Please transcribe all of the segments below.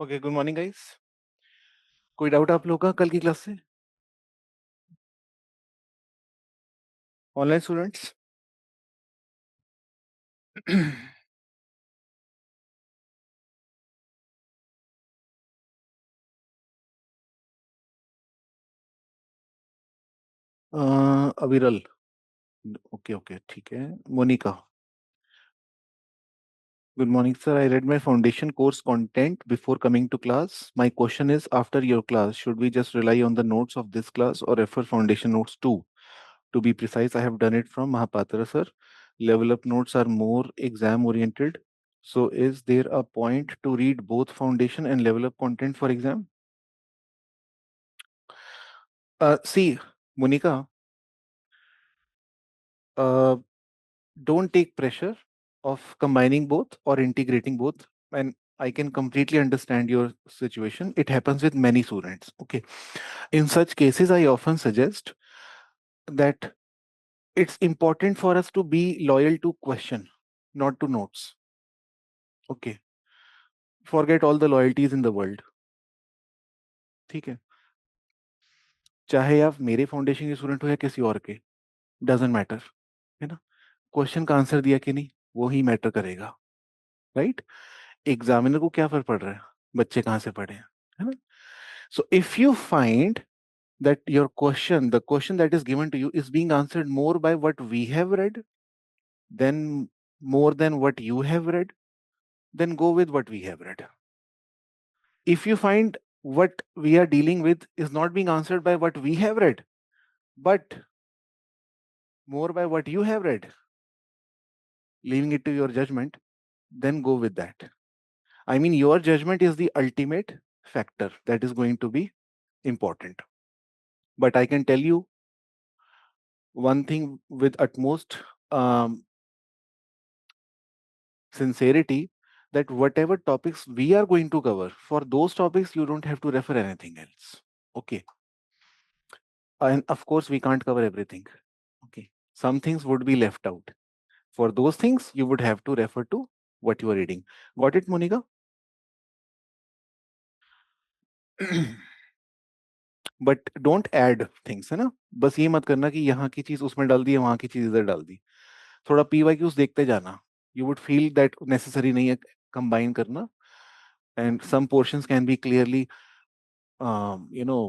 Okay, good morning guys. कोई doubt आप लोगों का कल की क्लास से? Online students? अविरल। ओके ओके, ठीक है। Monika. Good morning, sir. I read my foundation course content before coming to class. My question is, after your class, should we just rely on the notes of this class or refer foundation notes too? To be precise, I have done it from Mahapatra, sir. Level up notes are more exam oriented. So is there a point to read both foundation and level up content for exam? See, Monica, uh, don't take pressure of combining both or integrating both. And I can completely understand your situation. It happens with many students. Okay. In such cases, I often suggest that it's important for us to be loyal to question, not to notes. Okay. Forget all the loyalties in the world. ठीक है, चाहे आप मेरे foundation के student हो या किसी और के, डजेंट मैटर, है ना। क्वेश्चन का आंसर दिया कि नहीं, वो ही मैटर करेगा, राइट। एग्जामिनर को क्या फर्क पड़ रहा है बच्चे कहाँ से पढ़े हैं, है ना। So if you find that your question, the question that is given to you, is being answered more by what we have read than more than what you have read, then go with what we have read. If you find what we are dealing with is not being answered by what we have read, but more by what you have read, leaving it to your judgment, then go with that. I mean, your judgment is the ultimate factor that is going to be important. But I can tell you one thing with utmost sincerity, that whatever topics we are going to cover, for those topics you don't have to refer anything else. Okay. And of course we can't cover everything. Okay. Some things would be left out. For those things you would have to refer to what you are reading. Got it, Monica? But don't add things, है ना। बस ये मत करना कि यहाँ की चीज उसमें डाल दी, वहां की चीज इधर डाल दी। थोड़ा PYQs देखते जाना, you would feel that necessary नहीं है कंबाइन करना। And some portions can be clearly you know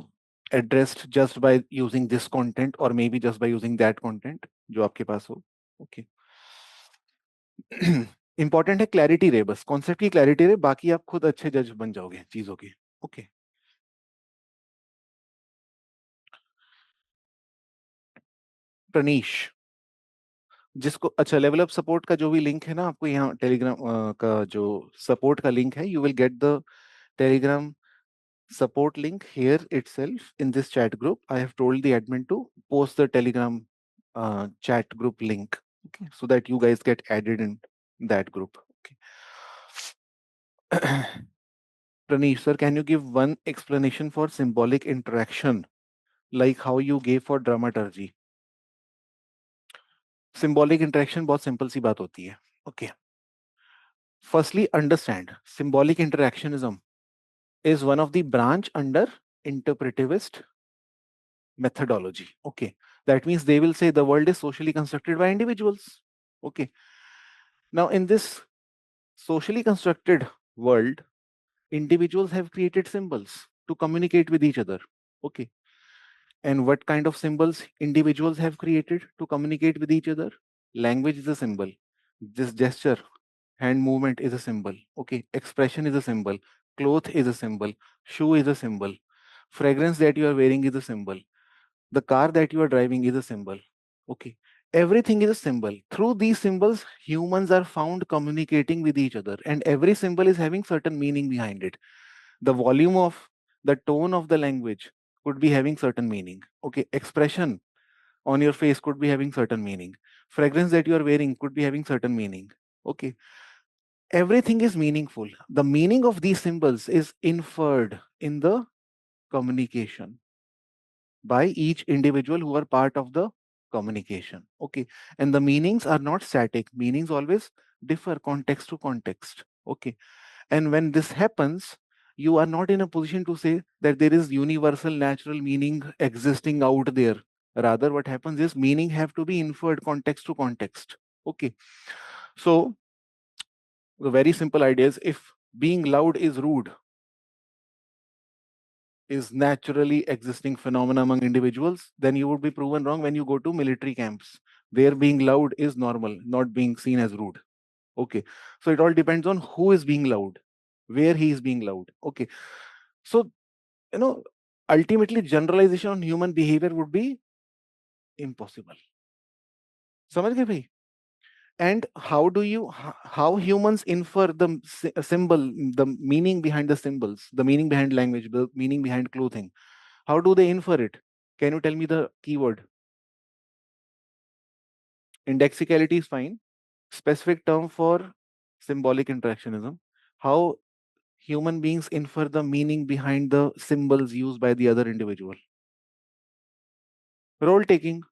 addressed just by using this content or maybe just by using that content जो आपके पास हो। ओके। इंपॉर्टेंट है क्लैरिटी रहे, बस कॉन्सेप्ट की क्लैरिटी रहे, बाकी आप खुद अच्छे जज बन जाओगे चीजों की। ओके। प्रनीश, जिसको अच्छा लेवल अप सपोर्ट का जो भी लिंक है ना, आपको यहाँ टेलीग्राम का जो सपोर्ट का लिंक है, you will get the Telegram support link here itself in this chat group. I have told the admin to post the Telegram chat group link, okay, so that you guys get added in that group. Okay. Pranish, sir, can you give one explanation for symbolic interaction, like how you gave for dramaturgy? Symbolic interaction बहुत simple सी बात होती है. Okay. Firstly, understand symbolic interactionism is one of the branch under interpretivist methodology. Okay. That means they will say the world is socially constructed by individuals. Okay. Now, in this socially constructed world, individuals have created symbols to communicate with each other. Okay. And what kind of symbols individuals have created to communicate with each other? Language is a symbol. This gesture, hand movement is a symbol. Okay. Expression is a symbol. Cloth is a symbol. Shoe is a symbol. Fragrance that you are wearing is a symbol. The car that you are driving is a symbol. Okay. Everything is a symbol. Through these symbols, humans are found communicating with each other, and every symbol is having certain meaning behind it. The volume of the tone of the language could be having certain meaning. Okay. Expression on your face could be having certain meaning. Fragrance that you are wearing could be having certain meaning. Okay. Everything is meaningful. The meaning of these symbols is inferred in the communication by each individual who are part of the communication. Okay. And the meanings are not static. Meanings always differ context to context. Okay. And when this happens, you are not in a position to say that there is universal natural meaning existing out there. Rather, what happens is meaning have to be inferred context to context. Okay. So the very simple idea is, if being loud is rude is naturally existing phenomena among individuals, then you would be proven wrong when you go to military camps. There being loud is normal, not being seen as rude. Okay. So it all depends on who is being loud, where he is being loud. Okay. So, you know, ultimately generalization on human behavior would be impossible. समझ गए भाई? And how humans infer the symbol, the meaning behind the symbols, the meaning behind language, the meaning behind clothing? How do they infer it? Can you tell me the keyword? Indexicality is fine. Specific term for symbolic interactionism. How human beings infer the meaning behind the symbols used by the other individual? Role taking.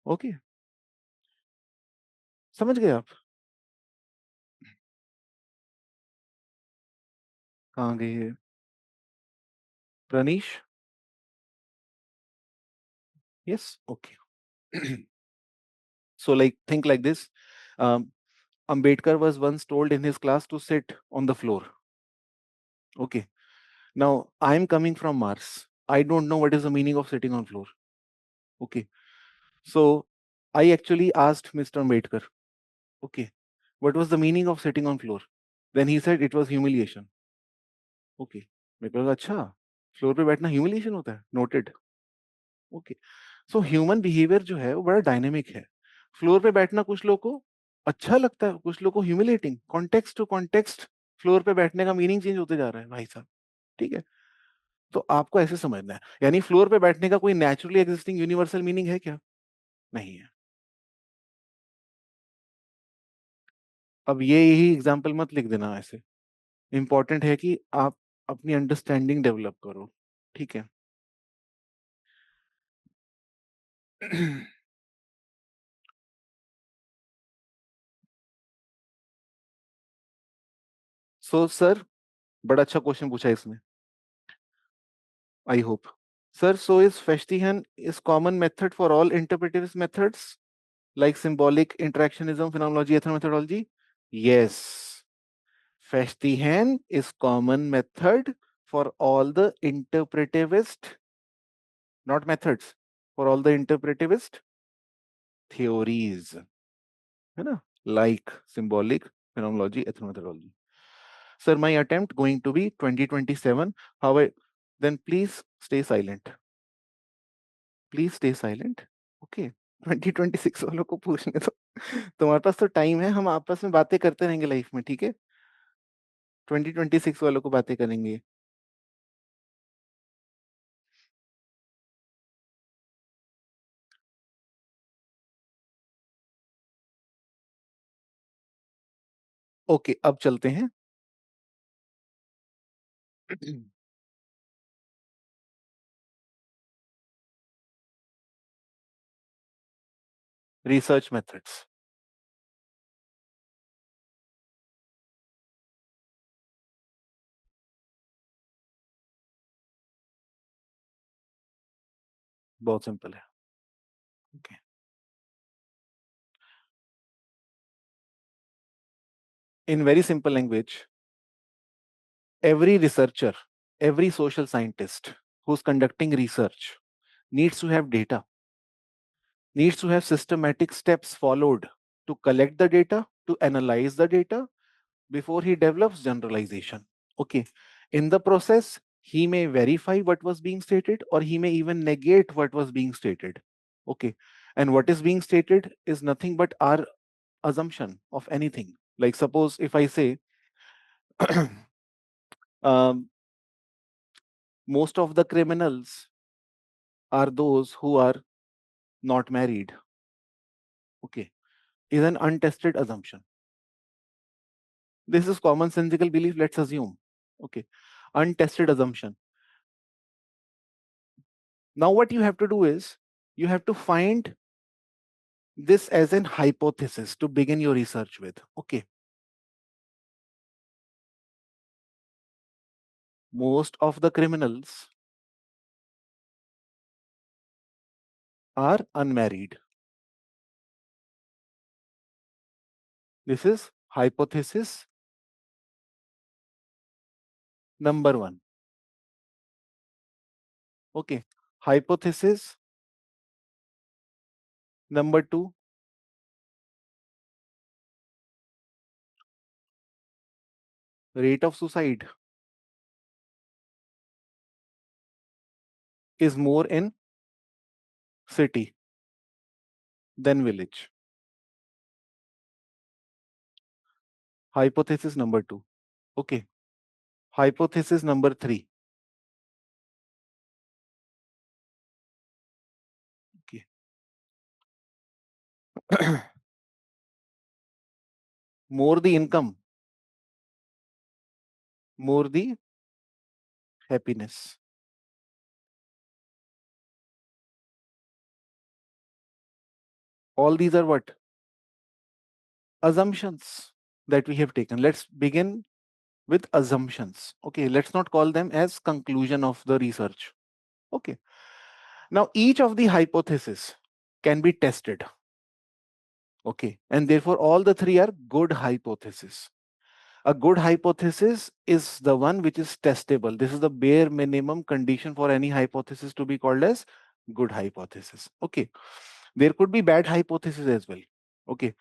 Okay, समझ गए आप? कहाँ गई है Pranish? Yes, okay. So like, think like this. um, Ambedkar was once told in his class to sit on the floor. Okay. Now I am coming from Mars. I don't know what is the meaning of sitting on floor. Okay. So I actually asked Mr. Ambedkar, okay, what was the meaning of sitting on floor? Then he said it was humiliation. Okay. मैं कहा अच्छा, floor पे बैठना humiliation होता है. Noted. Okay. So human behaviour जो है वो बड़ा डायनेमिक है. फ्लोर पे बैठना कुछ लोगों को अच्छा लगता है, कुछ लोगों को humiliating. Context to context floor पे बैठने का मीनिंग चेंज होते जा रहा है भाई साहब. ठीक है. तो आपको ऐसे समझना है, यानी फ्लोर पे बैठने का कोई नेचुरली एग्जिस्टिंग यूनिवर्सल मीनिंग है क्या? नहीं है. अब ये यही एग्जाम्पल मत लिख देना ऐसे. इंपॉर्टेंट है कि आप अपनी अंडरस्टैंडिंग डेवलप करो. ठीक है. सो सर, बड़ा अच्छा क्वेश्चन पूछा इसने. I hope. Sir, so is Festihan is common method for all interpretive methods like symbolic, interactionism, phenomenology, ethnomethodology? Yes. Festihan is common method for all the interpretivist, not methods, for all the interpretivist theories. है ना? Like symbolic, phenomenology, ethnomethodology. Sir, my attempt going to be 2027. However, then please stay silent. Please stay silent. Okay. 2026 वालों को पूछने दो. तुम्हारे पास तो time है, हम आपस में बातें करते रहेंगे लाइफ में. ठीक है. 2026 वालों को बातें करेंगे. ओके, अब चलते हैं. Research methods. बहुत सिंपल है. Okay. In very simple language, every researcher, every social scientist who's conducting research needs to have data, needs to have systematic steps followed to collect the data, to analyze the data before he develops generalization. Okay. In the process, he may verify what was being stated, or he may even negate what was being stated. Okay. And what is being stated is nothing but our assumption of anything. Like, suppose if I say, um, most of the criminals are those who are not married. Okay. Is an untested assumption. This is common sensical belief, let's assume. Okay. Untested assumption. Now what you have to do is you have to find this as an hypothesis to begin your research with. Okay. most of the criminals are unmarried. This is hypothesis number one. Okay. Hypothesis number two. Rate of suicide is more in city than village. Hypothesis number two. Okay. Hypothesis number three. Okay. More the income, more the happiness. All these are what? Assumptions that we have taken. Let's begin with assumptions. Okay. Let's not call them as conclusion of the research. Okay. Now, each of the hypotheses can be tested. Okay. And therefore, all the three are good hypotheses. A good hypothesis is the one which is testable. This is the bare minimum condition for any hypothesis to be called as good hypothesis. Okay. There could be bad hypothesis as well. Okay.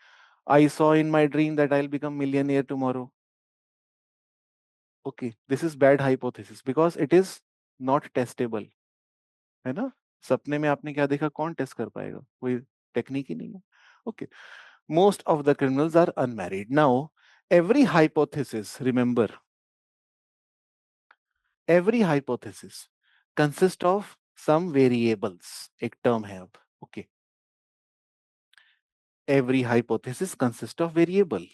I saw in my dream that I'll become millionaire tomorrow. Okay. This is bad hypothesis because it is not testable. है ना? सपने में आपने क्या देखा? कौन test कर पाएगा? कोई टेक्निक ही नहीं है. Okay. Most of the criminals are unmarried. Now, every hypothesis, remember, every hypothesis consists of some variables. एक term है अब. Okay. Every hypothesis consists of variable.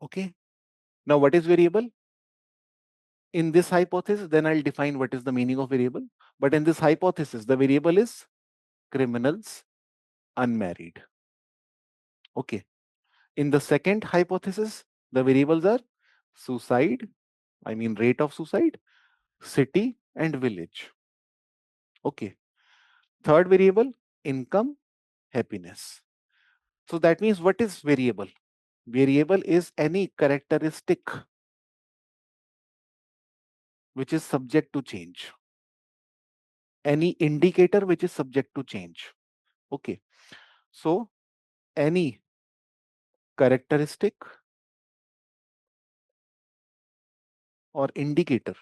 Okay. Now, what is variable? In this hypothesis, then I'll define what is the meaning of variable. But in this hypothesis, the variable is criminals unmarried. Okay. In the second hypothesis, the variables are suicide, I mean rate of suicide, city and village. Okay. Third variable, income, happiness. So that means what is variable? Variable is any characteristic which is subject to change. Any indicator which is subject to change. Okay. So any characteristic or indicator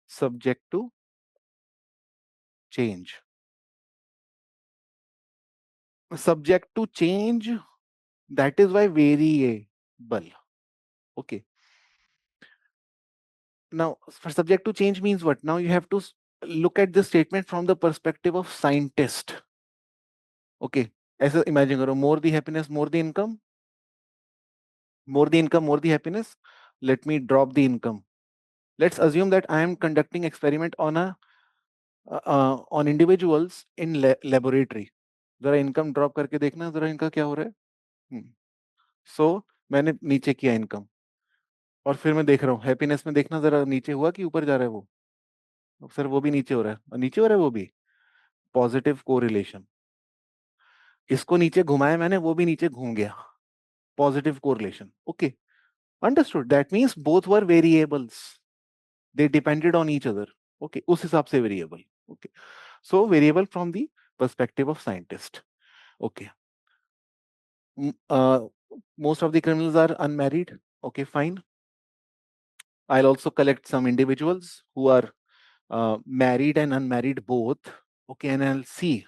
subject to change. Subject to change, that is why variable. Okay. Now, for subject to change means what? Now you have to look at this statement from the perspective of scientist. Okay. ऐसा imagine करो, more the happiness, more the income. More the income, more the happiness. Let me drop the income. Let's assume that I am conducting experiment on individuals in laboratory. जरा income drop करके देखना जरा इनका क्या हो रहा है. So मैंने नीचे किया income और फिर मैं देख रहा हूँ happiness में देखना जरा नीचे हुआ कि ऊपर जा रहा है वो. सर वो भी नीचे हो रहा है और नीचे हो रहा है वो भी. Positive correlation. इसको नीचे घुमाया मैंने, वो भी नीचे घूम गया. Positive correlation. Okay. Understood. That means both were variables. They depended on each other. Okay. उस हिसाब से variable. Okay. So variable from the perspective of scientist. Okay. Most of the criminals are unmarried. Okay, fine. I'll also collect some individuals who are married and unmarried both. Okay, and I'll see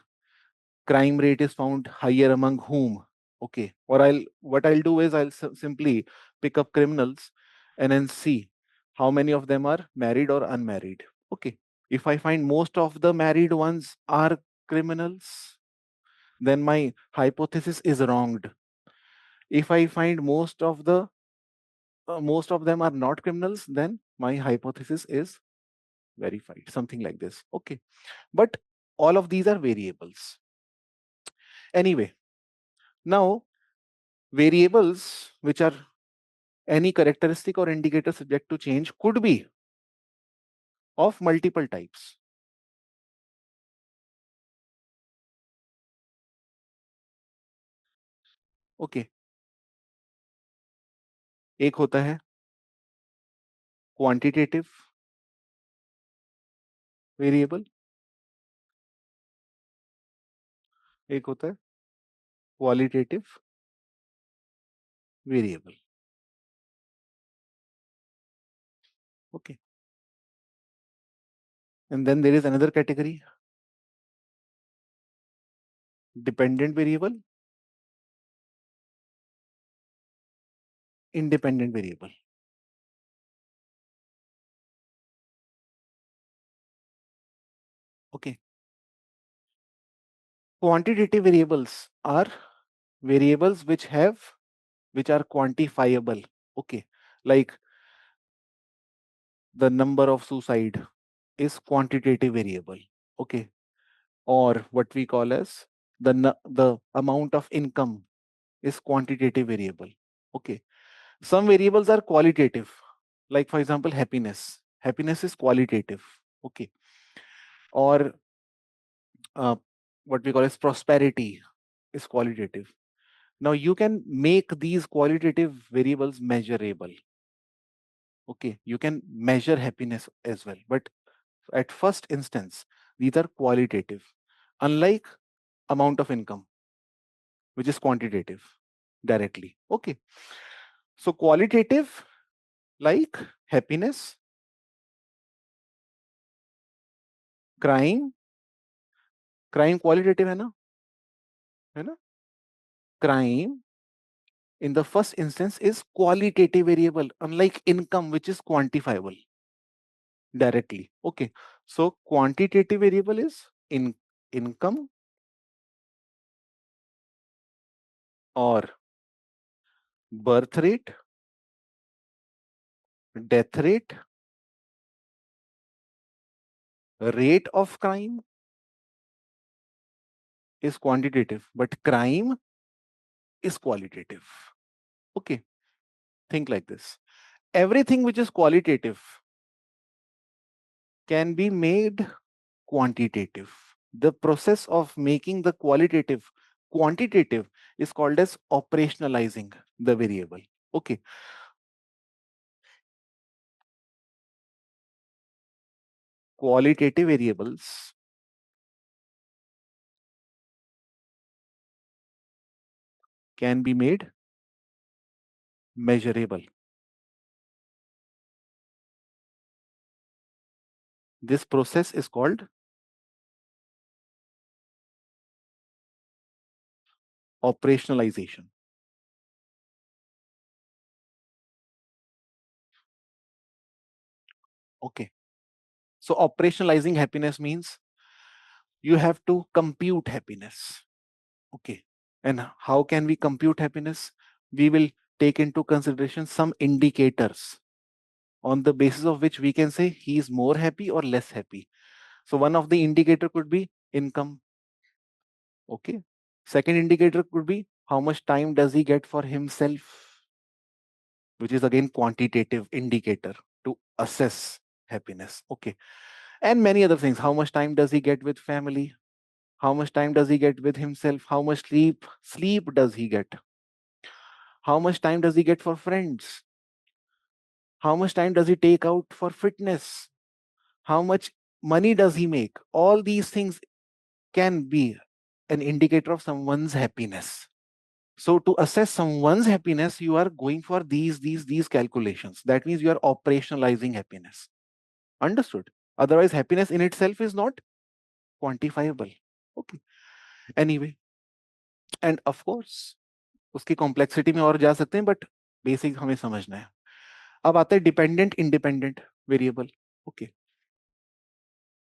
crime rate is found higher among whom. Okay. Or what I'll do is I'll simply pick up criminals and then see how many of them are married or unmarried. Okay. If I find most of the married ones are criminals, then my hypothesis is wronged. If I find most of them are not criminals, then my hypothesis is verified, something like this. Okay, but all of these are variables. Anyway, now variables which are any characteristic or indicator subject to change could be of multiple types. Okay, एक होता है quantitative variable, एक होता है qualitative variable. Okay, and then there is another category, dependent variable, independent variable. Okay, quantitative variables are variables which are quantifiable. Okay, like the number of suicide is quantitative variable. Okay, or what we call as the amount of income is quantitative variable. Okay, some variables are qualitative, like for example happiness is qualitative. Okay, or uh, what we call as prosperity is qualitative. Now you can make these qualitative variables measurable. Okay, you can measure happiness as well, but at first instance these are qualitative, unlike amount of income, which is quantitative directly. Okay, so qualitative, like happiness, crime qualitative है ना crime in the first instance is qualitative variable, unlike income, which is quantifiable directly. Okay, so quantitative variable is income or birth rate, death rate, rate of crime is quantitative, but crime is qualitative. Okay, think like this. Everything which is qualitative can be made quantitative. The process of making the qualitative quantitative is called as operationalizing the variable. Okay, qualitative variables can be made measurable. This process is called operationalization. Okay, so operationalizing happiness means you have to compute happiness. Okay, and how can we compute happiness? We will take into consideration some indicators on the basis of which we can say he is more happy or less happy. So one of the indicator could be income. Okay, second indicator could be how much time does he get for himself, which is again quantitative indicator to assess happiness. Okay, and many other things. How much time does he get with family? How much time does he get with himself? How much sleep does he get? How much time does he get for friends? How much time does he take out for fitness? How much money does he make? All these things can be an indicator of someone's happiness. So to assess someone's happiness, you are going for these calculations. That means you are operationalizing happiness. Understood? Otherwise, happiness in itself is not quantifiable. Okay. Anyway, and of course, उसकी complexity में और जा सकते हैं, but basic हमें समझना है. अब आता है dependent independent variable. Okay,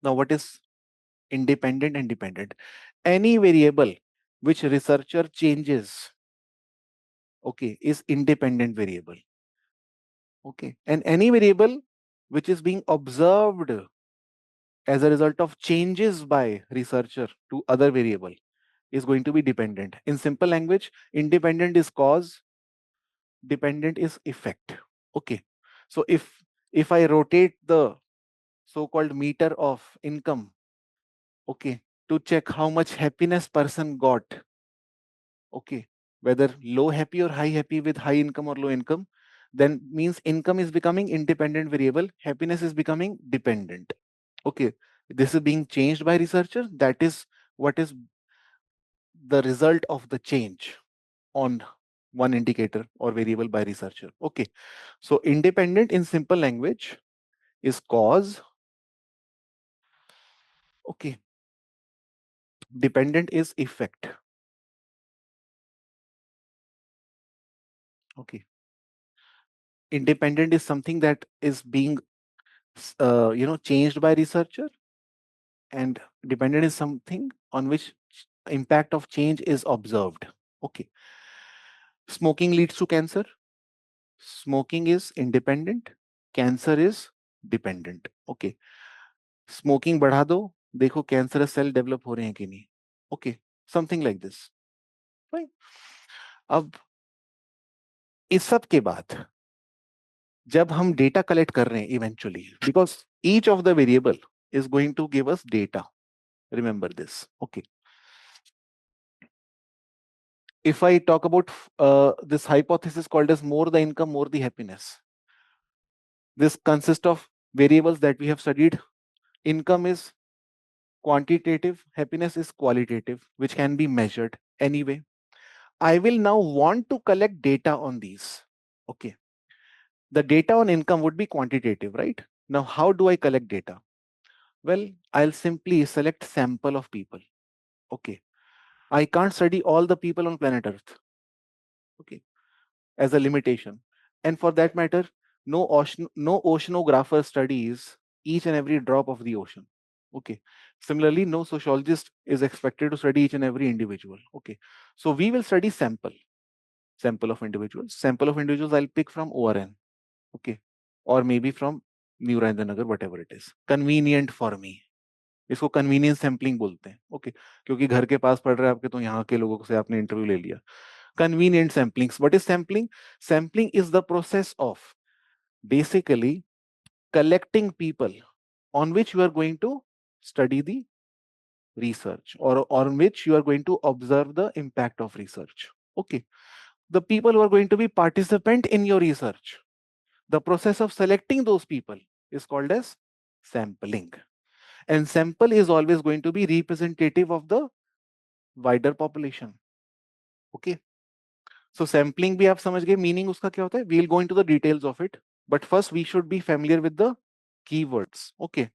now what is independent and dependent? Any variable which researcher changes, okay, is independent variable. Okay, and any variable which is being observed as a result of changes by researcher to other variable is going to be dependent. In simple language, independent is cause, dependent is effect. Okay. So if I rotate the so-called meter of income, okay, to check how much happiness person got, okay, whether low happy or high happy with high income or low income, then means income is becoming independent variable, happiness is becoming dependent. Okay, this is being changed by researcher. That is what is the result of the change on one indicator or variable by researcher. Okay, so independent in simple language is cause. Okay, dependent is effect. Okay, independent is something that is being changed by researcher, and dependent is something on which impact of change is observed. Okay, smoking leads to cancer. Smoking is independent, cancer is dependent. Okay, smoking बढ़ा दो, देखो cancerous cell develop हो रहे हैं कि नहीं. Okay, something like this. अब इस सब के बाद जब हम डेटा कलेक्ट कर रहे हैं eventually, because each of the variable is going to give us data, remember this. Okay, if I talk about this hypothesis called as more the income, more the happiness, this consists of variables that we have studied. Income is quantitative, happiness is qualitative, which can be measured anyway. I will now want to collect data on these. Okay. The data on income would be quantitative, right? Now, how do I collect data? Well, I'll simply select sample of people. Okay. I can't study all the people on planet Earth. Okay. As a limitation. And for that matter, no oceanographer studies each and every drop of the ocean. Okay. Similarly, no sociologist is expected to study each and every individual. Okay. So we will study sample of individuals. Sample of individuals I'll pick from ORN. Okay. Or maybe from New Nagar, whatever it is. Convenient for me. इसको convenience sampling बोलते हैं. Okay, क्योंकि घर के पास पढ़ रहे हैं आपके, तो यहाँ के लोगों से आपने इंटरव्यू ले लिया. Convenient samplings. What is sampling? Sampling is the process of basically collecting people on which you are going to study the research, or on which you are going to observe the impact of research. Okay, the people who are going to be participant in your research, the process of selecting those people is called as sampling. And sample is always going to be representative of the wider population. Okay, so sampling भी आप समझ गए, meaning उसका क्या होता है. We'll go into the details of it, but first we should be familiar with the keywords. Okay,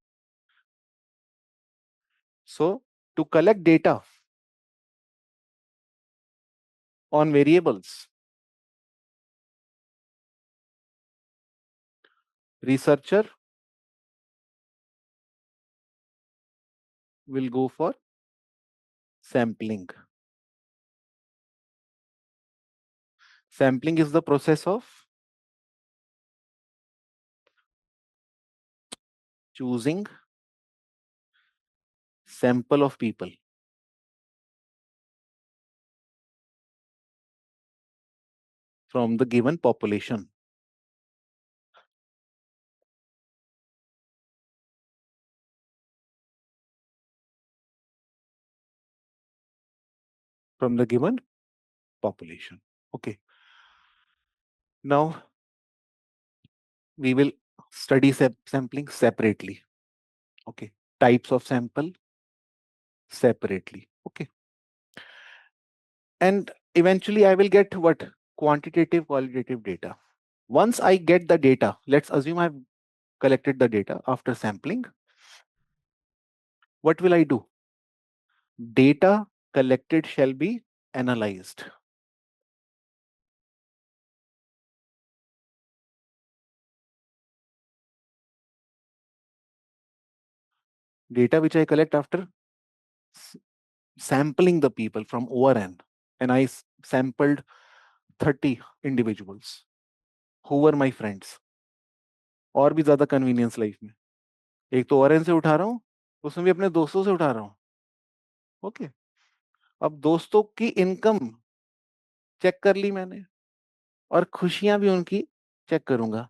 so to collect data on variables, researcher will go for sampling. Sampling is the process of choosing sample of people from the given population. From the given population. Okay, now we will study sampling separately. Okay, types of sample separately. Okay, and eventually I will get what? Quantitative, qualitative data. Once I get the data, let's assume I've collected the data after sampling. What will I do? Data collected shall be analyzed. Data which I collect after sampling the people from ORN, and I sampled 30 individuals who were my friends. और भी ज्यादा convenience life में, एक तो ORN से उठा रहा हूँ, उसमें भी अपने दोस्तों से उठा रहा हूँ। ओके, अब दोस्तों की इनकम चेक कर ली मैंने और खुशियां भी उनकी चेक करूंगा।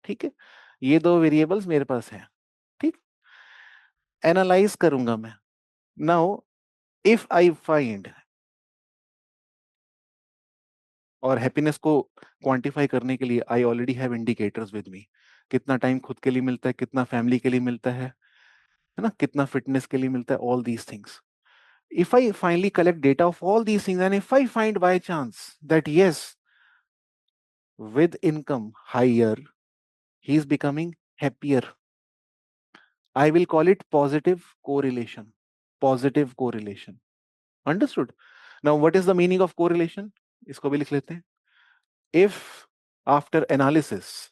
ठीक है, ये दो वेरिएबल्स मेरे पास हैं। ठीक, एनालाइज करूंगा मैं। नाउ इफ आई फाइंड, और हैप्पीनेस को क्वांटिफाई करने के लिए I already have indicators with me. कितना टाइम खुद के लिए मिलता है, कितना फैमिली के लिए मिलता है ना, कितना फिटनेस के लिए मिलता है, all these things. If I finally collect data of all these things, and if I find by chance that yes, with income higher, he is becoming happier, I will call it positive correlation. Positive correlation. Understood? Now, what is the meaning of correlation? इसको भी लिख लेते हैं. If after analysis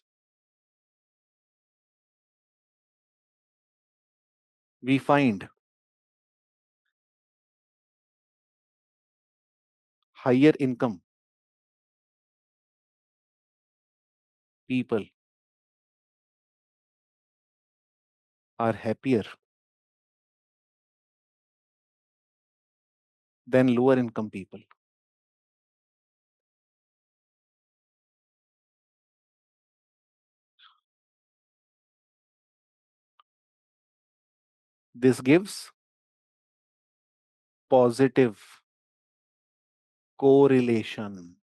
we find higher income people are happier than lower income people, this gives positive correlation.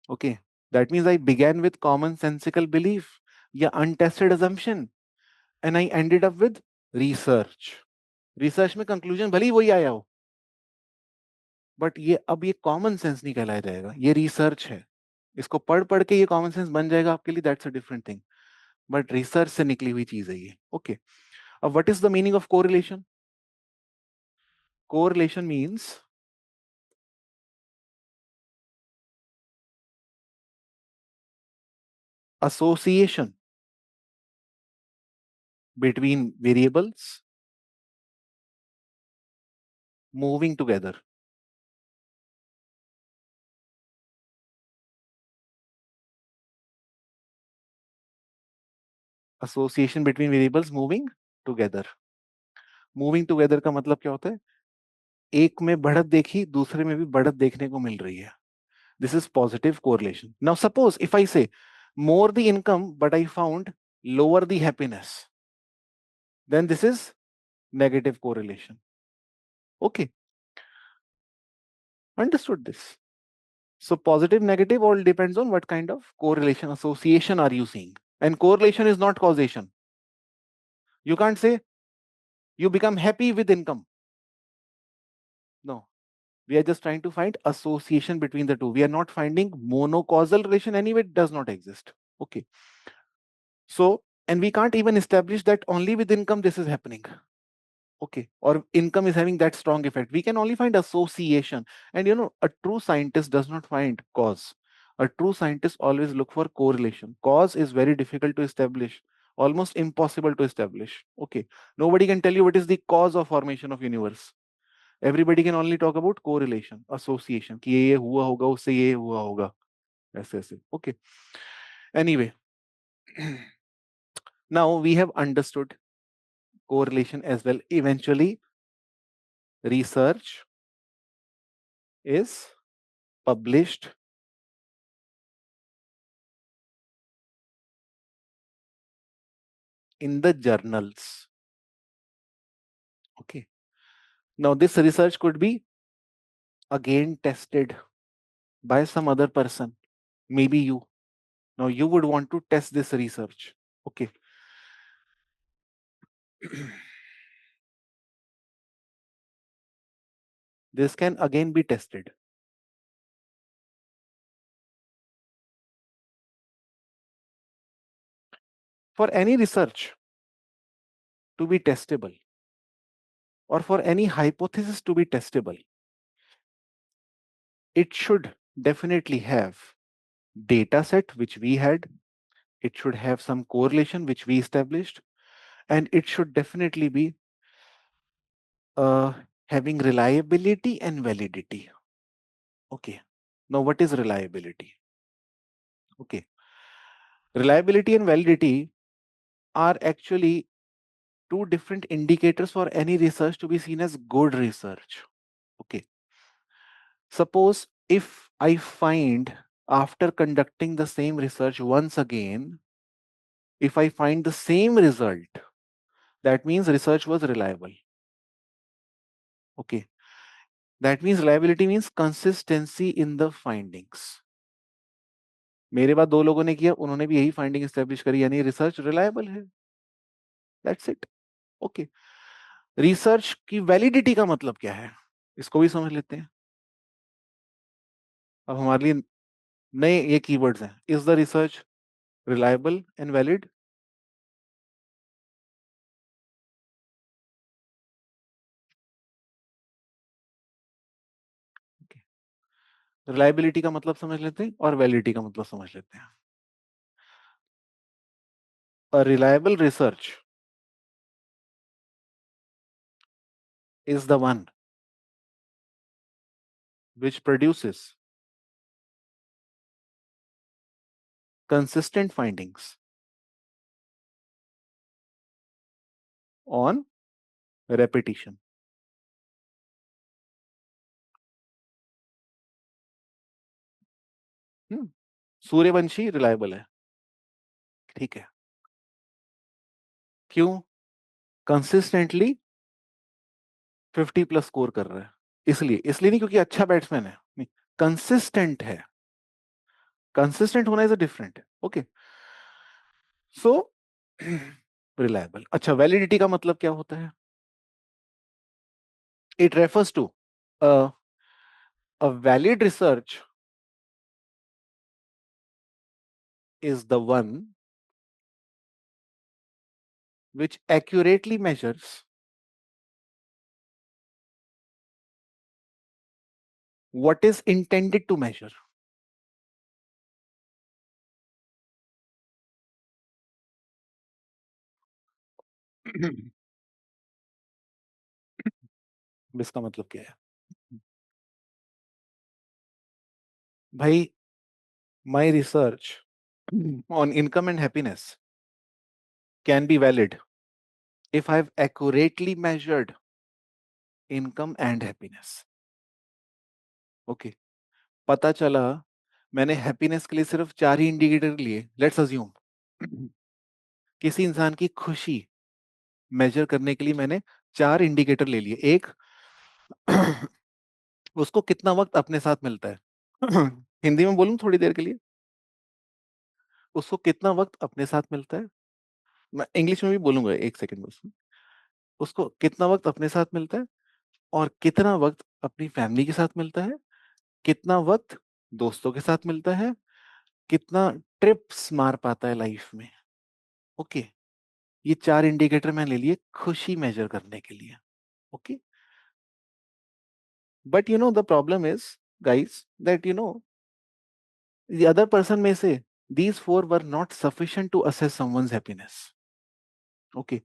Okay, that means I began with commonsensical belief, या untested assumption, and I ended up with research. Research में conclusion भले ही वही आया हो, but ये अब ये common sense नहीं कहलाया जाएगा, ये रिसर्च है। इसको पढ़ पढ़ के ये कॉमन सेंस बन जाएगा आपके लिए, that's a different thing, but research से निकली हुई चीज है ये। ओके, अब what is the meaning of correlation? Correlation means association between variables moving together. Association between variables moving together. Moving together का मतलब क्या होता है? एक में बढ़त देखी, दूसरे में भी बढ़त देखने को मिल रही है। This is positive correlation. Now suppose if आई से more the income but I found lower the happiness, then this is negative correlation. Okay, understood this? So positive, negative all depends on what kind of correlation, association are you seeing. And correlation is not causation. You can't say you become happy with income. No, we are just trying to find association between the two. We are not finding monocausal relation, anyway it does not exist. Okay, so and we can't even establish that only with income this is happening. Okay, or income is having that strong effect. We can only find association. And you know, a true scientist does not find cause. A true scientist always look for correlation. Cause is very difficult to establish, almost impossible to establish. Okay, nobody can tell you what is the cause of formation of universe. Everybody can only talk about correlation, association, कि ये हुआ होगा उससे ये हुआ होगा, ऐसे ऐसे. Okay, anyway, now we have understood correlation as well. Eventually research is published in the journals. Okay, now this research could be again tested by some other person, maybe you. Now you would want to test this research. Okay, this can again be tested. For any research to be testable, or for any hypothesis to be testable, it should definitely have data set which we had, it should have some correlation which we established, and it should definitely be having reliability and validity. Okay, now what is reliability? Okay. Reliability and validity are actually two different indicators for any research to be seen as good research. Okay. Suppose if I find, after conducting the same research once again, if I find the same result, that means research was reliable. Okay. That means reliability means consistency in the findings. मेरे बाद दो लोगों ने किया, उन्होंने भी यही finding establish करी, यानी रिसर्च रिलायबल है. That's it. ओके. रिसर्च की वैलिडिटी का मतलब क्या है, इसको भी समझ लेते हैं. अब हमारे लिए नए ये कीवर्ड्स हैं. Is the research reliable and valid? Reliability का मतलब समझ लेते हैं और वैलिडिटी का मतलब समझ लेते हैं. A reliable research is the one which produces consistent findings on repetition. Suryavanshi reliable है, ठीक है. क्यों? कंसिस्टेंटली 50+ स्कोर कर रहा है, इसलिए. इसलिए नहीं क्योंकि अच्छा बैट्समैन है, नहीं, कंसिस्टेंट है. कंसिस्टेंट होना is a different. Okay. So reliable. अच्छा, वैलिडिटी का मतलब क्या होता है? It refers to a valid research is the one which accurately measures what is intended to measure. इसका मतलब क्या है भाई? My research on income and happiness can be valid if I've accurately measured income and happiness. Okay. पता चला मैंने happiness के लिए सिर्फ 4 ही इंडिकेटर लिए. लेट्स अज्यूम किसी इंसान की खुशी मेजर करने के लिए मैंने 4 इंडिकेटर ले लिए. एक, उसको कितना वक्त अपने साथ मिलता है. हिंदी में बोलूं थोड़ी देर के लिए? उसको कितना वक्त अपने साथ मिलता है. मैं इंग्लिश में भी बोलूंगा, एक सेकंड में. उसको कितना वक्त अपने साथ मिलता है, और कितना वक्त अपनी फैमिली के साथ मिलता है, कितना वक्त दोस्तों के साथ मिलता है, कितना ट्रिप्स मार पाता है लाइफ में. ओके. ये 4 इंडिकेटर मैंने ले लिए खुशी मेजर करने के लिए. Okay. But you know the problem is, guys, that the other person में से these 4 were not sufficient to assess someone's happiness. Okay.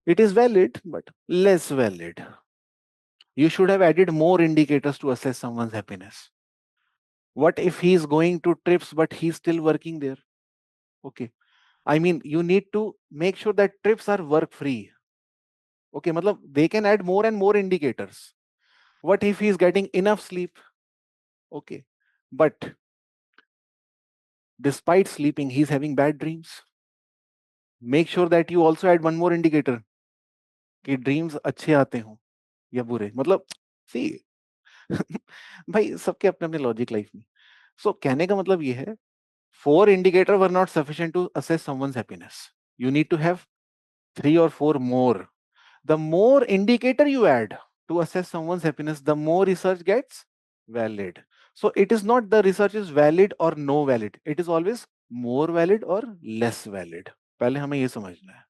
It is valid, but less valid. You should have added more indicators to assess someone's happiness. What if he is going to trips but he's still working there? Okay. I mean, you need to make sure that trips are work free. Okay, matlab they can add more and more indicators. What if he's getting enough sleep? Okay. But despite sleeping, he's having bad dreams. Make sure that you also add one more indicator कि dreams अच्छे आते हों या बुरे. मतलब सी भाई सबके अपने अपने लॉजिक लाइफ में. सो कहने का मतलब ये है, 4 indicators were not sufficient to assess someone's happiness. You need to have 3 or 4 more. The more indicator you add to assess someone's happiness, the more research gets valid. So it is not the research is valid or no valid. It is always more valid or less valid. पहले हमें ये समझना है.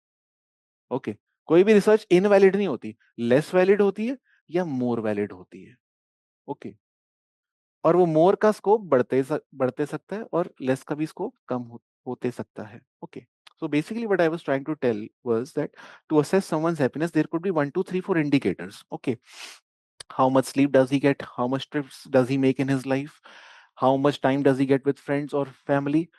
Okay. कोई भी research invalid नहीं होती, less valid होती है या मोर वैलिड होती है. ओके. और वो मोर का स्कोप बढ़ते सकता है और लेस का भी स्कोप कम होते सकता है. Okay. So basically what I was trying to tell was that to assess someone's happiness, there could be 1, 2, 3, 4 indicators. Okay. How much sleep does he get? How much trips does he make in his life? How much time does he get with friends or family?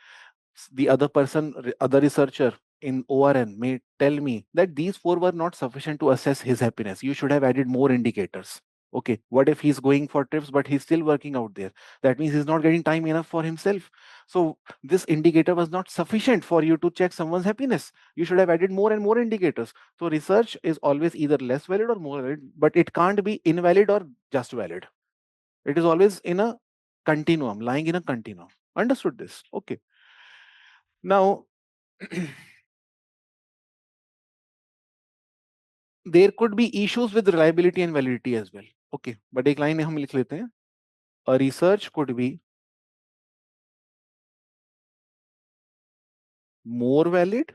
The other person, other researcher in ORN may tell me that these four were not sufficient to assess his happiness. You should have added more indicators. Okay, what if he's going for trips but he's still working out there? That means he's not getting time enough for himself. So this indicator was not sufficient for you to check someone's happiness. You should have added more and more indicators. So research is always either less valid or more valid, but it can't be invalid or just valid. It is always in a continuum, lying in a continuum. Understood this? Okay. Now, there could be issues with reliability and validity as well. Okay, but एक line हम लिख लेते हैं. A research could be more valid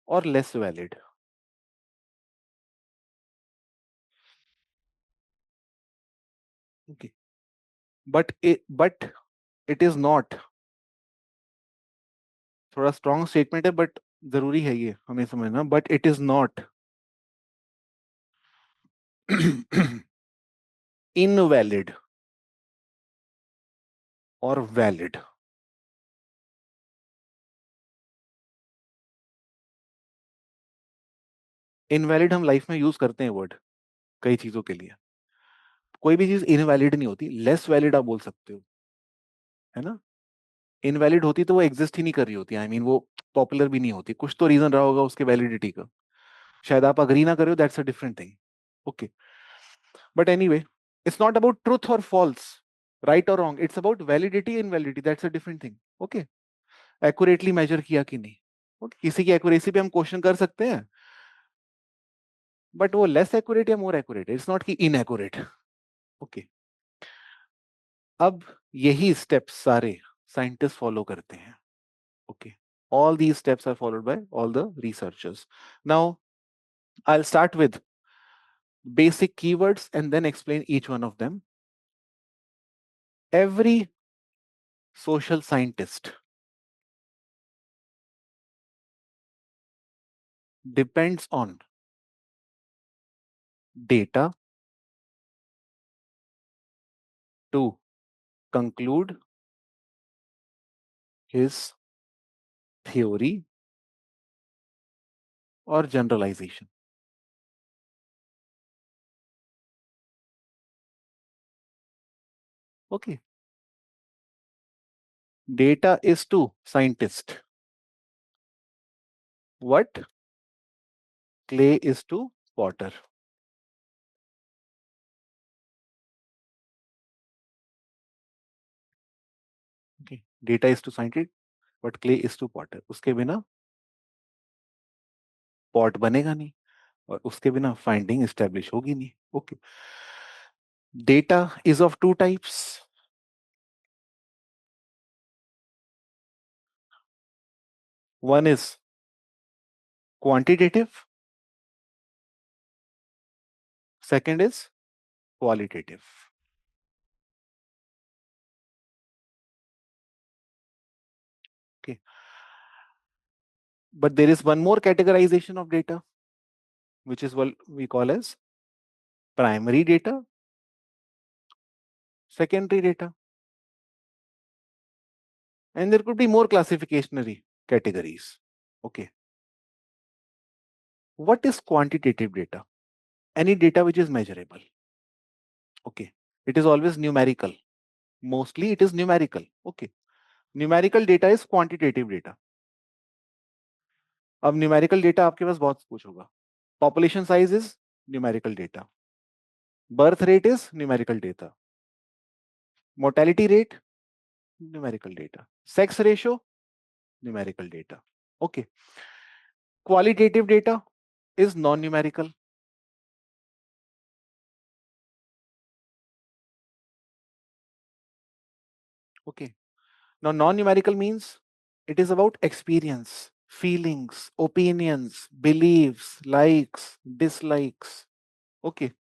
or less valid. Okay, but it is not. थोड़ा strong statement है, but जरूरी है ये हमें समझना. But it is not invalid or valid. Invalid हम लाइफ में यूज करते हैं वर्ड कई चीजों के लिए. कोई भी चीज इनवैलिड नहीं होती. लेस वैलिड आप बोल सकते हो, है ना. इनवैलिड होती तो वो एग्जिस्ट ही नहीं कर रही होती. आई मीन वो पॉपुलर भी नहीं होती. कुछ तो रीजन रहा होगा उसके वैलिडिटी का. शायद आप अग्री ना करो, that's a different thing. Okay, but anyway, it's not about truth और फॉल्स, राइट और wrong. It's about validity invalidity. That's a different thing. Okay, accurately measure किया कि नहीं. ओके, किसी की एक्यूरेसी पे हम क्वेश्चन कर सकते हैं, बट वो लेस एक्यूरेट या मोर एक्यूरेट, इट्स नॉट की इनएक्यूरेट. ओके, अब यही स्टेप्स सारे साइंटिस्ट फॉलो करते हैं. Okay, all these steps are followed by all the researchers. Now I'll start with basic keywords and then explain each one of them. Every social scientist depends on data to conclude his theory or generalization. Okay, data is to scientist what clay is to potter. Okay, data is to scientist what clay is to potter. उसके बिना pot बनेगा नहीं, और उसके बिना finding establish होगी नहीं. Okay, data is of two types. One is quantitative, second is qualitative. Okay, but there is one more categorization of data, which is what we call as primary data, secondary data, and there could be more classificationary categories. Okay, what is quantitative data? Any data which is measurable. Okay, it is always numerical. Mostly it is numerical. Okay, numerical data is quantitative data. अब numerical data आपके पास बहुत कुछ होगा. Population size is numerical data. Birth rate is numerical data. Mortality rate, numerical data. Sex ratio, numerical data. Okay. Qualitative data is non-numerical. Okay. Now, non-numerical means it is about experience, feelings, opinions, beliefs, likes, dislikes. Okay.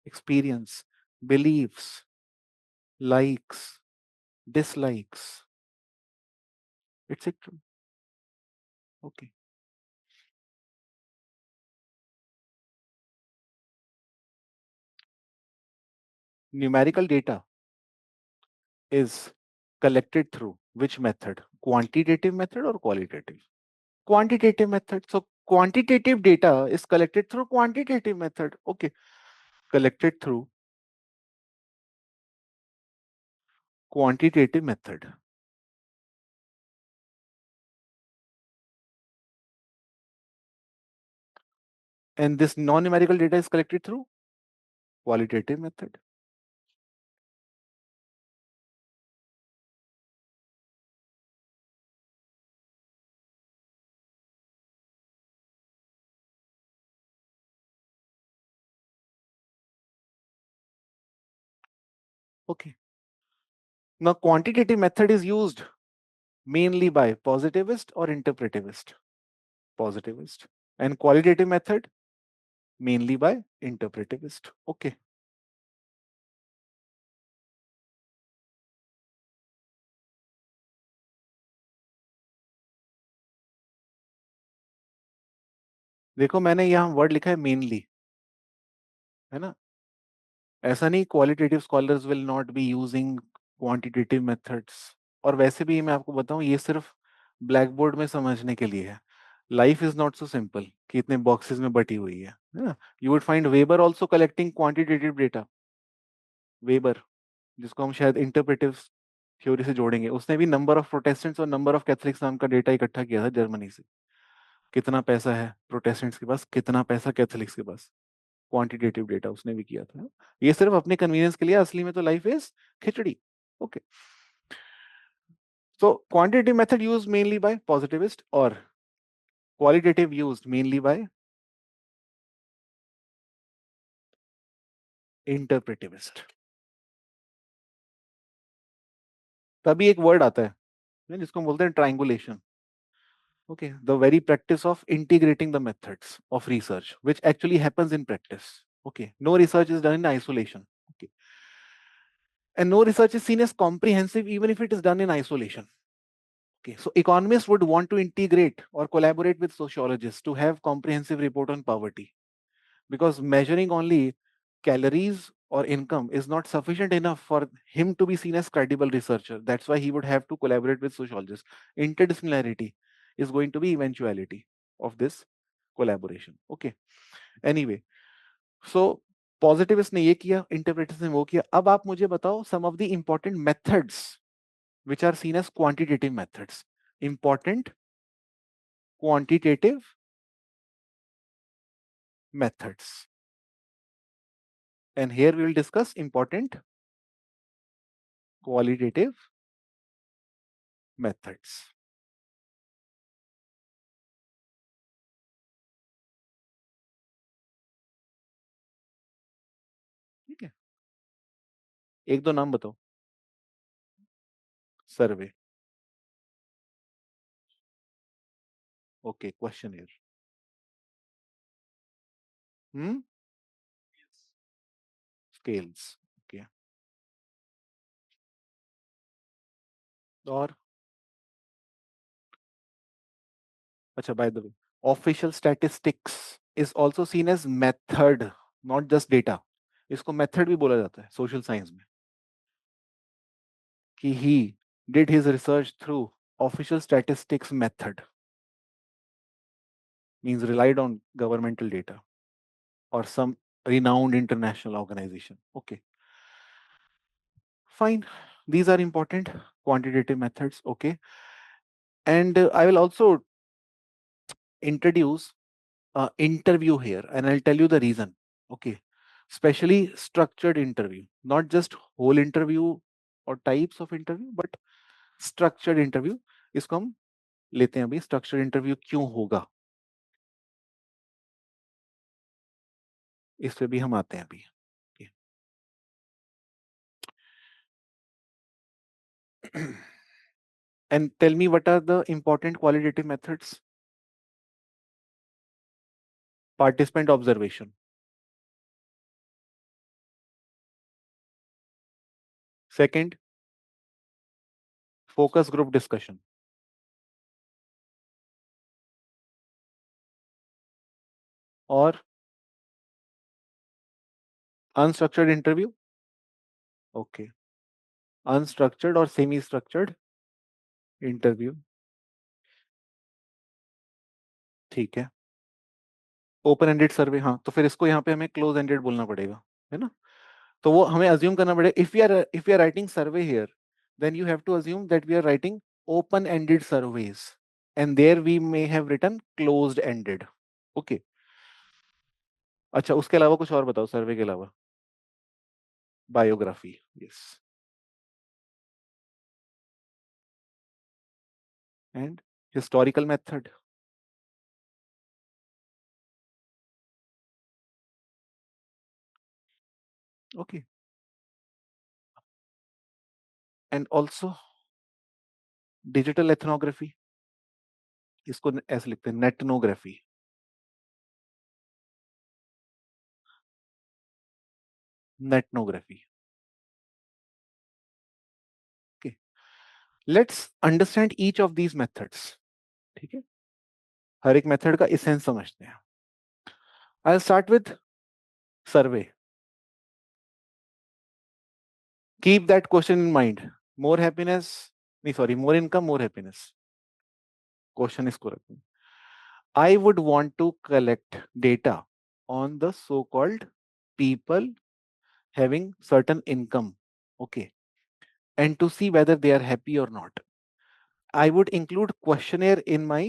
Experience, beliefs, likes, dislikes, etc. Okay. numerical data is collected through which method? Quantitative method or qualitative? Quantitative method. So quantitative data is collected through quantitative method. Okay. Collected through quantitative method. And this non-numerical data is collected through qualitative method. Okay. Now quantitative method is used mainly by positivist or interpretivist? Positivist. And qualitative method mainly by interpretivist. Okay. देखो मैंने यहाँ word लिखा है mainly, है ना? ऐसा नहीं qualitative scholars will not be using quantitative methods. और वैसे भी मैं आपको बताऊं ये सिर्फ ब्लैक बोर्ड में समझने के लिए है। Life is not so simple कि इतने बॉक्सेस में बटी हुई है ना? You would find weber also collecting quantitative data. Weber, जिसको हम शायद इंटरप्रेटिव थ्योरी से जोड़ेंगे, उसने भी नंबर ऑफ प्रोटेस्टेंट्स और नंबर ऑफ कैथलिक्स नाम का डेटा इकट्ठा किया था जर्मनी से। कितना पैसा है प्रोटेस्टेंट्स के पास, कितना पैसा कैथलिक्स के पास, क्वांटिटेटिव डेटा उसने भी किया था। ये सिर्फ अपने कन्वीनियंस के लिए, असली में तो life is khichdi. Okay, so quantitative method used mainly by positivist or qualitative used mainly by interpretivist। तभी एक वर्ड आता है जिसको हम बोलते हैं triangulation. Okay, the very practice of integrating the methods of research, which actually happens in practice. Okay, no research is done in isolation. Okay, and no research is seen as comprehensive even if it is done in isolation. Okay, so economists would want to integrate or collaborate with sociologists to have comprehensive report on poverty, because measuring only calories or income is not sufficient enough for him to be seen as credible researcher. That's why he would have to collaborate with sociologists. Interdisciplinarity is going to be eventuality of this collaboration. Okay, anyway, so positivist ने ये किया, interpreters ने वो किया। अब आप मुझे बताओ some of the important methods which are seen as quantitative methods. Important quantitative methods. And here we will discuss important qualitative methods. ठीक है, एक दो नाम बताओ। Survey, okay, questionnaire, hmm, scales, okay, और अच्छा, by the way, official statistics is also seen as method, not just data. इसको method भी बोला जाता है सोशल साइंस में, कि ही did his research through official statistics method, means relied on governmental data or some renowned international organization. Okay, fine. These are important quantitative methods. Okay, and I will also introduce interview here, and I'll tell you the reason. Okay, especially structured interview, not just whole interview or types of interview, but structured interview। इसको हम लेते हैं अभी, structured interview क्यों होगा, इस पे भी हम आते हैं अभी। Okay. And tell me, what are the important qualitative methods? Participant observation. Second, focus group discussion. और unstructured interview, ओके, अनस्ट्रक्चर्ड और सेमी स्ट्रक्चर्ड इंटरव्यू, ठीक है। ओपन एंडेड सर्वे, हाँ, तो फिर इसको यहाँ पे हमें क्लोज एंडेड बोलना पड़ेगा, है ना। तो वो हमें अज्यूम करना पड़ेगा, if we are writing survey here, then you have to assume that we are writing open ended surveys, and there we may have written closed ended. Okay, अच्छा, उसके अलावा कुछ और बताओ, सर्वे के अलावा। Biography, yes, and historical method, okay, and also digital ethnography, इसको ऐसे लिखते हैं netnography, netnography. Okay, let's understand each of these methods, ठीक है। हर एक मेथड का इसेंस समझते हैं। I start with survey. Keep that question in mind. More happiness, sorry, more income, more happiness. Question is correct. I would want to collect data on the so-called people having certain income. Okay. And to see whether they are happy or not. I would include questionnaire in my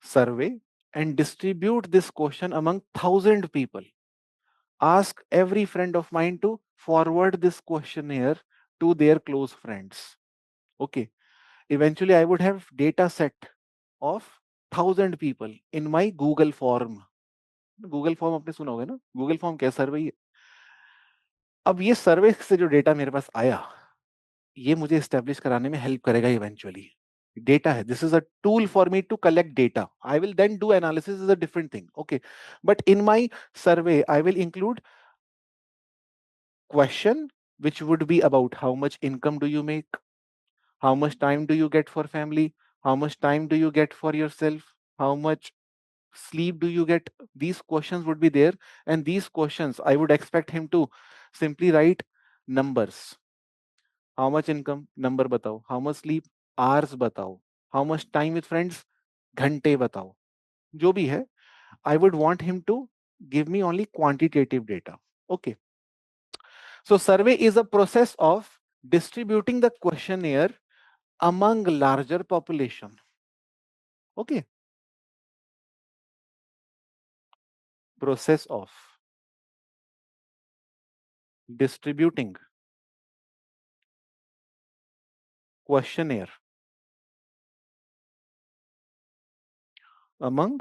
survey and distribute this question among 1,000 people. Ask every friend of mine to forward this questionnaire to their close friends. Okay. Eventually, I would have data set of 1,000 people in my Google form. Google form आपने सुना होगा ना, Google form क्या सर्वे ही। अब ये सर्वे से जो data मेरे पास आया, ये मुझे एस्टेब्लिश कराने में हेल्प करेगा इवेंचुअली। डेटा है, this is a tool for me to collect data, I will then do analysis, is a different thing, okay. But in my survey I will include question which would be about how much income do you make, how much time do you get for family, how much time do you get for yourself, how much sleep do you get. These questions would be there, and these questions I would expect him to simply write numbers. How much income, number batao. How much sleep, hours batao. How much time with friends, घंटे batao. जो भी है, I would want him to give me only quantitative data. Okay, so survey is a process of distributing the questionnaire among larger population. Okay, process of distributing questionnaire among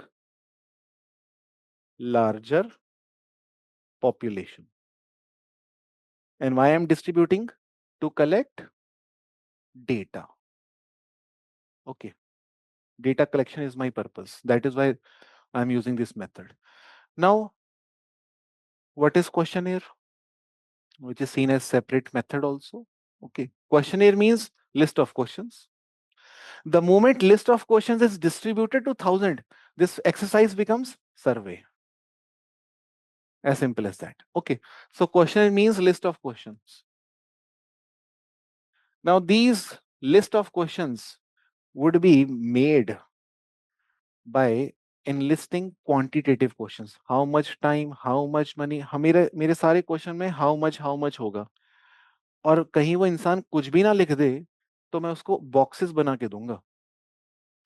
larger population. And why I'm distributing? To collect data. Okay, data collection is my purpose. That is why I'm using this method. Now, what is questionnaire? Which is seen as separate method also. Okay, questionnaire means list of questions. The moment list of questions is distributed to 1,000, this exercise becomes survey. As simple as that. Okay, so questionnaire means list of questions. Now, these list of questions would be made by enlisting quantitative questions. How much time, how much money, मेरे मेरे सारे question में how much होगा। और कहीं वो इंसान कुछ भी ना लिख दे, तो मैं उसको बॉक्सेस बना के दूंगा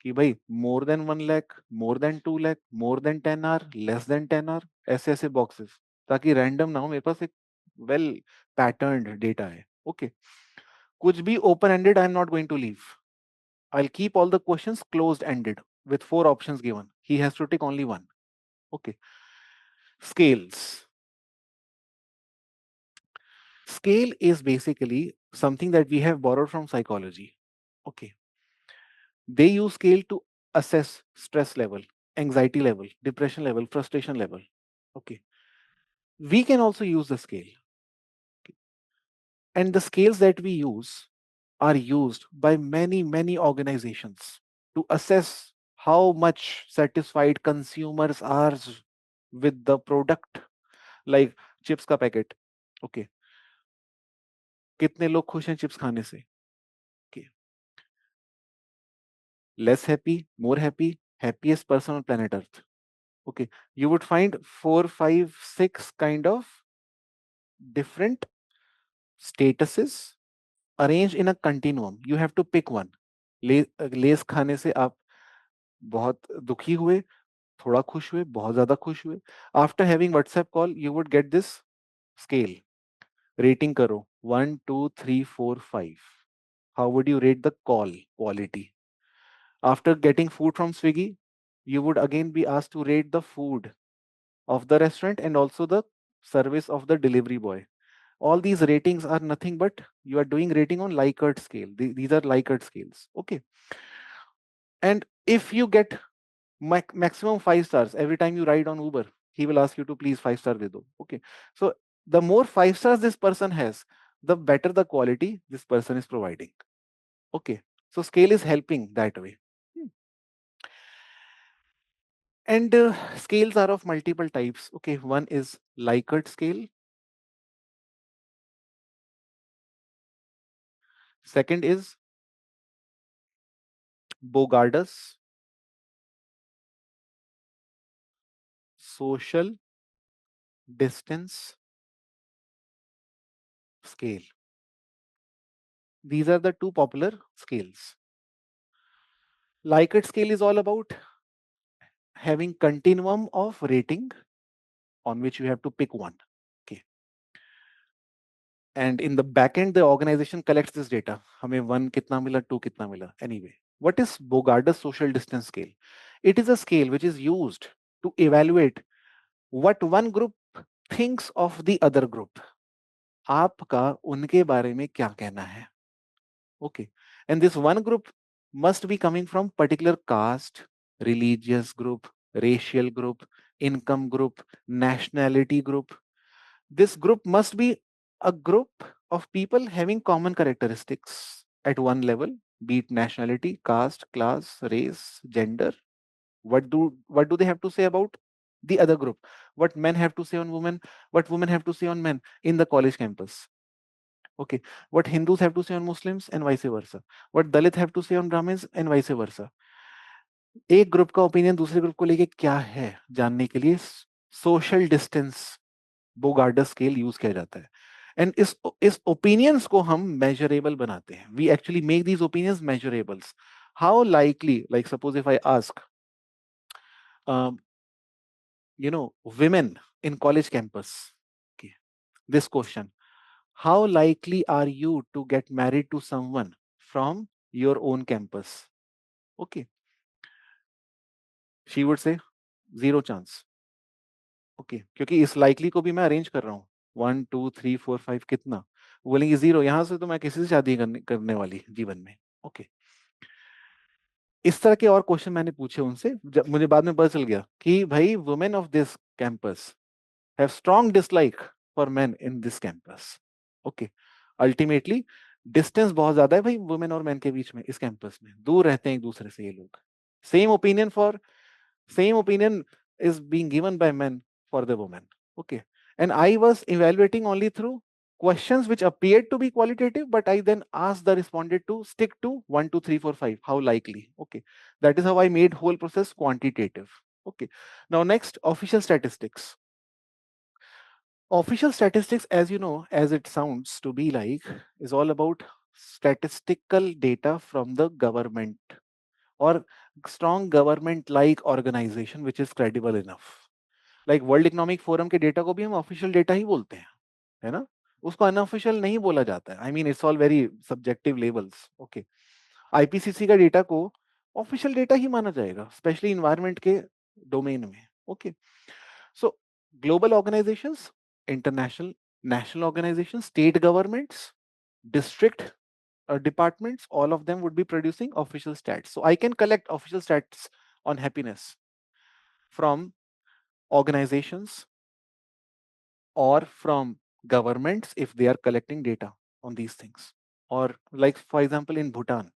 कि भाई more than 1 lakh, more than 2 lakh, more than 10 hour, less than 10 hour, ऐसे ऐसे बॉक्सेस, ताकि रैंडम ना हो, मेरे पास एक वेल पैटर्न्ड डेटा है। ओके, कुछ भी open ended I am not going to leave. I'll keep all the questions closed ended with 4 options given. He has to take only one. Okay. Scales. Scale is basically something that we have borrowed from psychology. Okay. They use scale to assess stress level, anxiety level, depression level, frustration level. Okay. We can also use the scale. Okay. And the scales that we use are used by many organizations to assess how much satisfied consumers are with the product, like chips ka packet. Okay, कितने लोग खुश हैं chips खाने से? Okay. Less happy, more happy, happiest person on planet Earth. Okay, you would find 4, 5, 6 kind of different statuses arranged in a continuum. You have to pick one. Less खाने से आप बहुत दुखी हुए, थोड़ा खुश हुए, बहुत ज्यादा खुश हुए. After having WhatsApp call, you would get this scale. Rating करो 1, 2, 3, 4, 5. How would you rate the call quality? After getting food from Swiggy, you would again be asked to rate the food of the restaurant and also the service of the delivery boy. All these ratings are nothing but you are doing rating on Likert scale. These are Likert scales. Okay. And if you get maximum 5 stars every time you ride on Uber, he will ask you to please 5 star de do. Okay. So the more 5 stars this person has, the better the quality this person is providing. Okay. So scale is helping that way. And scales are of multiple types. Okay, one is Likert scale. Second is Bogardus social distance scale. These are the two popular scales. Likert scale is all about having continuum of rating on which you have to pick one. Okay. And in the backend, the organization collects this data. हमें 1 कितना मिला, 2 कितना मिला. Anyway, what is Bogardus social distance scale? It is a scale which is used to evaluate what one group thinks of the other group. आपका उनके बारे में क्या कहना है? Okay. And this one group must be coming from particular caste, religious group, racial group, income group, nationality group. This group must be a group of people having common characteristics at one level, be it nationality, caste, class, race, gender. What do they have to say about the other group? What men have to say on women? What women have to say on men in the college campus? Okay. What Hindus have to say on Muslims and vice versa. What Dalit have to say on Brahmins and vice versa. एक group का opinion दूसरे group को लेके क्या है जानने के लिए सोशल डिस्टेंस बोगार्डर स्केल यूज किया जाता है. एंड इस ओपिनियंस को हम मेजरेबल बनाते हैं. We actually make these opinions measurables. How likely, like suppose if I ask women in college campus, okay, this question: how likely are you to get married to someone from your own campus? Okay, she would say zero chance. Okay क्योंकि इस likely को भी मैं arrange कर रहा हूँ 1, 2, 3, 4, 5 कितना, वो बोलेंगे जीरो. यहां से तो मैं किसी से शादी करने वाली जीवन में. ओके. इस तरह के और क्वेश्चन मैंने पूछे उनसे. जब मुझे बाद में पता चल गया कि भाई women of this campus have strong dislike for main in this campus. Okay. Ultimately distance बहुत ज्यादा है भाई वुमेन और मेन के बीच में. इस कैंपस में दूर रहते हैं एक दूसरे से ये लोग. Same opinion for same opinion is being given by men for the women. Okay. And I was evaluating only through questions which appeared to be qualitative, but I then asked the respondent to stick to 1, 2, 3, 4, 5. How likely? Okay. That is how I made whole process quantitative. Okay. Now next, official statistics. Official statistics, as you know, as it sounds to be like, is all about statistical data from the government or strong government like organization which is credible enough. Like world economic forum के data को भी हम official data ही बोलते हैं, है ना. उसको unofficial नहीं बोला जाता है. I mean it's all very subjective levels. Okay. IPCC का डेटा को ऑफिशियल डेटा ही माना जाएगा, स्पेशली इन्वायरमेंट के डोमेन में. Okay. So global organisations, international, national organizations, state governments, district departments, all of them would be producing official stats. So I can collect official stats on happiness from organizations or from governments if they are collecting data on these things. Or like for example in Bhutan,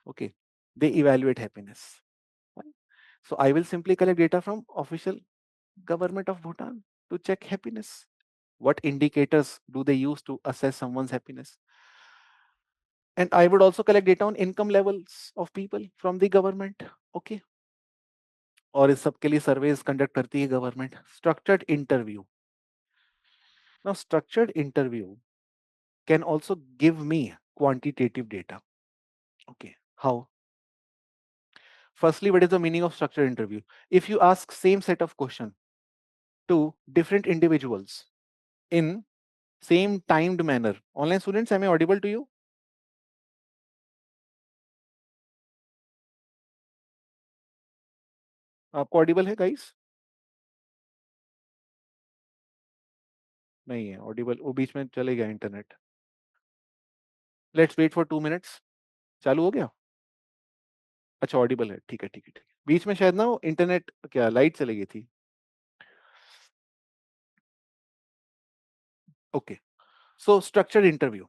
okay, they evaluate happiness. Right? So I will simply collect data from official government of Bhutan to check happiness. What indicators do they use to assess someone's happiness? And I would also collect data on income levels of people from the government. Okay. और इस सब के लिए surveys conduct करती है government. Structured interview. Now structured interview can also give me quantitative data. Okay, how? Firstly, what is the meaning of structured interview? If you ask same set of question to different individuals in same timed manner. Online students, am I audible to you? आपको audible है guys? नहीं है audible, वो बीच में चले गया internet. Let's wait for 2 minutes. चालू हो गया? अच्छा ऑडिबल है, ठीक है ठीक है ठीक है. बीच में शायद ना वो इंटरनेट क्या लाइट चली गई थी. Okay, so structured interview.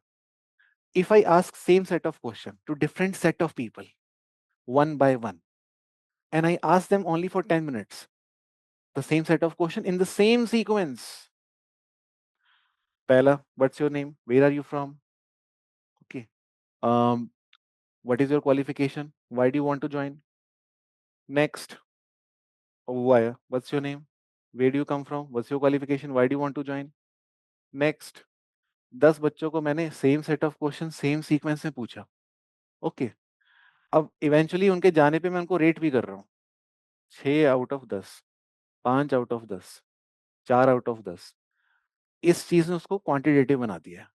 If I ask same set of question to different set of people one by one, and I ask them only for 10 minutes, the same set of question in the same sequence. Pehla, what's your name? Where are you from? Okay. What is your qualification? Why do you want to join? Next. Why? What's your name? Where do you come from? What's your qualification? Why do you want to join? Next. 10 बच्चों को मैंने same set of question same sequence में पूछा. Okay. अब eventually उनके जाने पे मैं उनको रेट भी कर रहा हूँ. 6 out of 10, 5 out of 10, 4 out of 10. इस चीज ने उसको क्वांटिटेटिव बना दिया.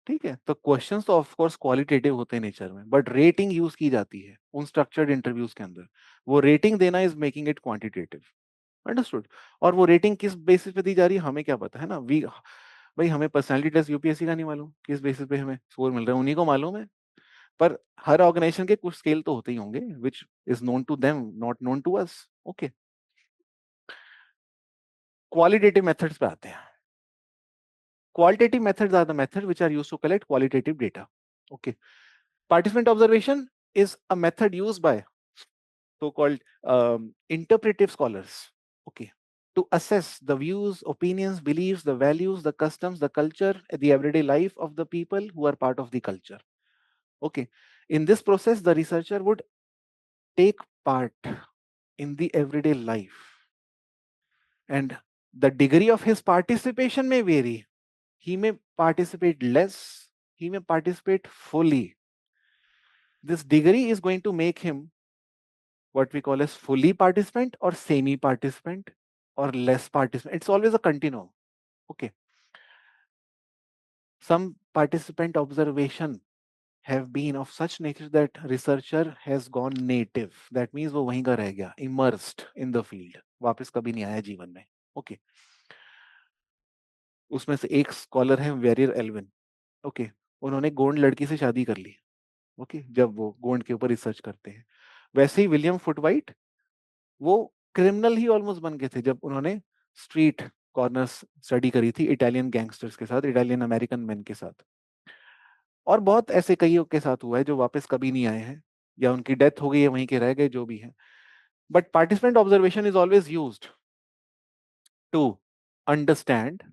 ठीक है, तो क्वेश्चंस तो ऑफ कोर्स क्वालिटेटिव होते हैं नेचर में, बट रेटिंग यूज की जाती है उन स्ट्रक्चर्ड इंटरव्यूज के अंदर. वो रेटिंग देना is making it quantitative. Understood? और वो रेटिंग किस बेसिस पे दी जा रही है हमें क्या पता है ना. वी भाई हमें पर्सनालिटी टेस्ट यूपीएससी का नहीं मालूम किस बेसिस पे हमें स्कोर मिल रहा है, उन्हीं को मालूम है. पर हर ऑर्गेनाइजेशन के कुछ स्केल तो होते ही होंगे which is known to them, not known to us. Okay, qualitative methods पे आते हैं. Qualitative methods are the methods which are used to collect qualitative data. Okay. Participant observation is a method used by so-called interpretive scholars. Okay. To assess the views, opinions, beliefs, the values, the customs, the culture, the everyday life of the people who are part of the culture. Okay. In this process, the researcher would take part in the everyday life. And the degree of his participation may vary. He may participate less, he may participate fully. This degree is going to make him what we call as fully participant or semi participant or less participant. It's always a continuum. Okay. Some participant observation have been of such nature that researcher has gone native. That means वो वहीं का रह गया, immersed in the field. वापस कभी नहीं आया जीवन में. Okay. उसमें से एक स्कॉलर है वेरियर एल्विन. ओके, उन्होंने गोंड लड़की से शादी कर ली. ओके, जब वो गोंड के ऊपर रिसर्च करते हैं. वैसे ही विलियम फुटवाइट वो क्रिमिनल ही ऑलमोस्ट बन गए थे जब उन्होंने स्ट्रीट कॉर्नर्स स्टडी करी थी इटालियन गैंगस्टर्स के साथ, इटालियन अमेरिकन मैन के साथ. और बहुत ऐसे कईयों के साथ हुआ है जो वापस कभी नहीं आए हैं या उनकी डेथ हो गई है, वहीं के रह गए, जो भी है. But participant observation is always used to understand